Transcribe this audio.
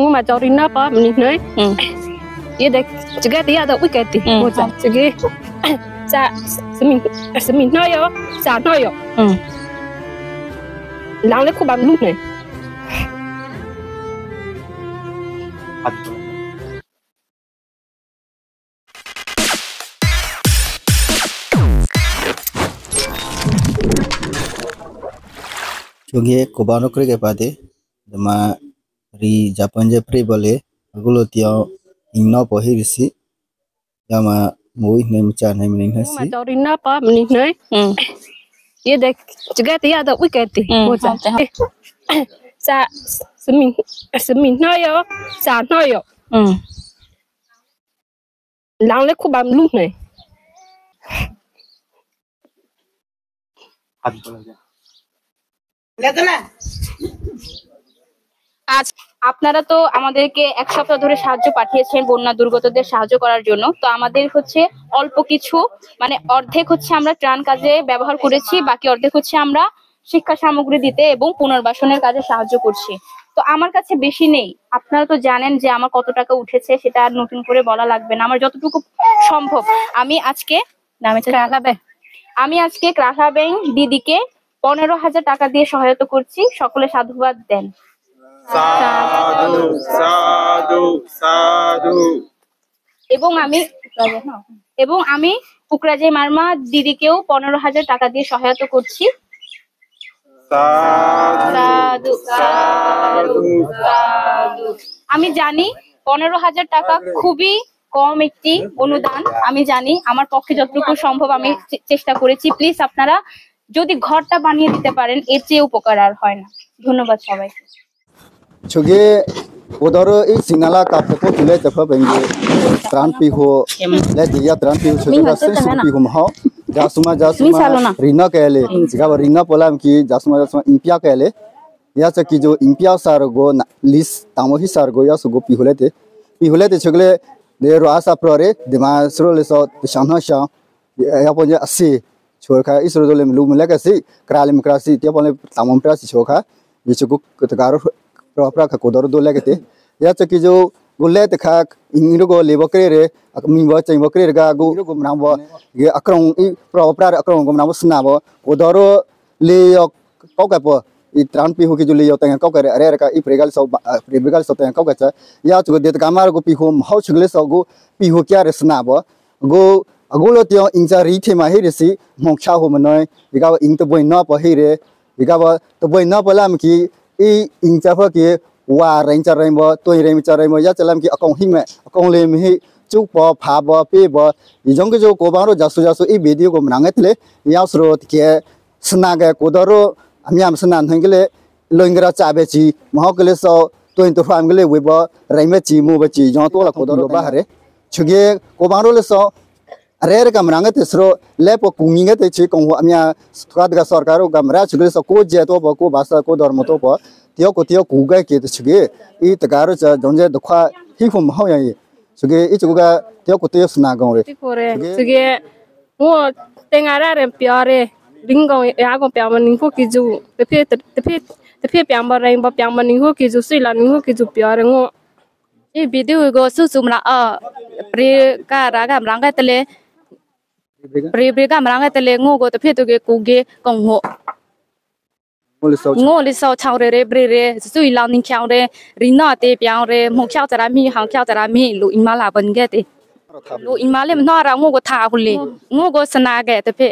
ngu mà cho đi nó pa mình nói ये देख जगह दिया तो उस कहती वो जगह sa mình nói yo sa nói yo làm lấy khu bằng lúc này Jogi kubano kre ke pade dama ri Japan je pre bole agulo tio inno pohirisi dama mui nem cha nem ning hasi mà cho đi nó pa mình nói ये देख जगह दिया तो उस कहती वो sa mình nói yo sa nói yo làm lấy khu bằng lúc này আজ আপনারা তো আমাদেরকে এক সপ্তাহ ধরে সাহায্য পাঠিয়েছেন বন্যা দুর্গতদের সাহায্য করার জন্য। তো আমাদের হচ্ছে অল্প কিছু মানে অর্ধেক হচ্ছে আমরা ত্রাণ কাজে ব্যবহার করেছি, বাকি অর্ধেক হচ্ছে আমরা শিক্ষা সামগ্রী দিতে এবং পুনর্বাসনের কাজে সাহায্য করছি। তো আমার কাছে বেশি নেই, আপনারা তো জানেন যে আমার কত টাকা উঠেছে, সেটা আর নতুন করে বলা লাগবে না। আমার যতটুকু সম্ভব আমি আজকে ক্রাহা ব্যাংক দিদিকে 15,000 টাকা দিয়ে সহায়তা করছি। সকলে সাধুবাদ দেন। সাধু সাধু সাধু। এবং আমি কুকরাজে মারমা দিদিকেও 15,000 টাকা দিয়ে সহায়তা করছি। সাধু সাধু সাধু। আমি জানি 15,000 টাকা খুবই কম একটি অনুদান, আমি জানি আমার পক্ষে যতটুকু সম্ভব আমি চেষ্টা করেছি। প্লিজ আপনারা যদি ঘরটা বানিয়ে দিতে পারেন এর চেয়ে উপকার আর হয় না। ধন্যবাদ সবাইকে। Jogi udaro i sinala kapo tule tepa bengi tran piho le dia tran piho jogi da sen piho maho jasuma rina kele jika rina polam ki jasuma impia kele ya se ki jo impia sar go list tamohi sar go ya sugo pihole te chogle de roasa prore de ma srole so shamha sha ya ponje asi chorkha isro dole lu mulaka si kralim krasi te pole tamom prasi chokha bichugo kotagaro propra ka kodor do legete ya chaki jo gulle te khak ingro go lebo krere mi bo chai bo krere ga go nam bo ge akrong i propra akrong go nam sna bo kodoro le yok ko ka po i tran pi ho ki jo le yo tang ko ka re ka i pregal so tang ko ka cha ya chu de kamar go pi ho ho chugle so go pi ho kya re sna bo go agulo tio inja ri the ma he re si mok cha ho manoi biga ing to boy no po he re biga bo to boy no po lam ki i incha pha ki wa rain cha rain bo toi rain cha rain bo ya chalam ki akong hing me akong le mi chu po pha bo pe bo i jong ke jo ko bang ro jasu i video ko mnang etle ya sro ke sna ge ko doro amyam sna thang gele loingra cha be chi mo gele so toi to fam gele we bo rain me chi mu ba chi jong to la ko doro ba hare chuge ko bang ro le so अरे का मनांगे तेसरो ले पो कुंगिंगे ते छि कों अमिया स्वाद का सरकार का मरा छुले स को जे तो को भाषा को धर्म तो प तियो कुगे के छुगे ई तगारो च जोंजे दखा हि फम हो या छुगे ई छुगा तियो सना गौ रे छुगे वो तेंगारा रे प्यारे रिंगो या को प्या मनिंग को की जु ते फे प्या म रें ब प्या मनिंग को की जु सिला निंग को की जु प्यारे ngो ई video go su sumra pre ka ra ga mrang ga tele pre ka mrang ga tele ngo go te phe to ge ku ge kong ho ngo li so chao re bre re su i lao ning kyao re ri na te pyang re mo kyao ta ra mi hang kyao ta ra mi lu in ma la ban ge te lu in ma le no ra ngo go tha hu le ngo go sana ge te phe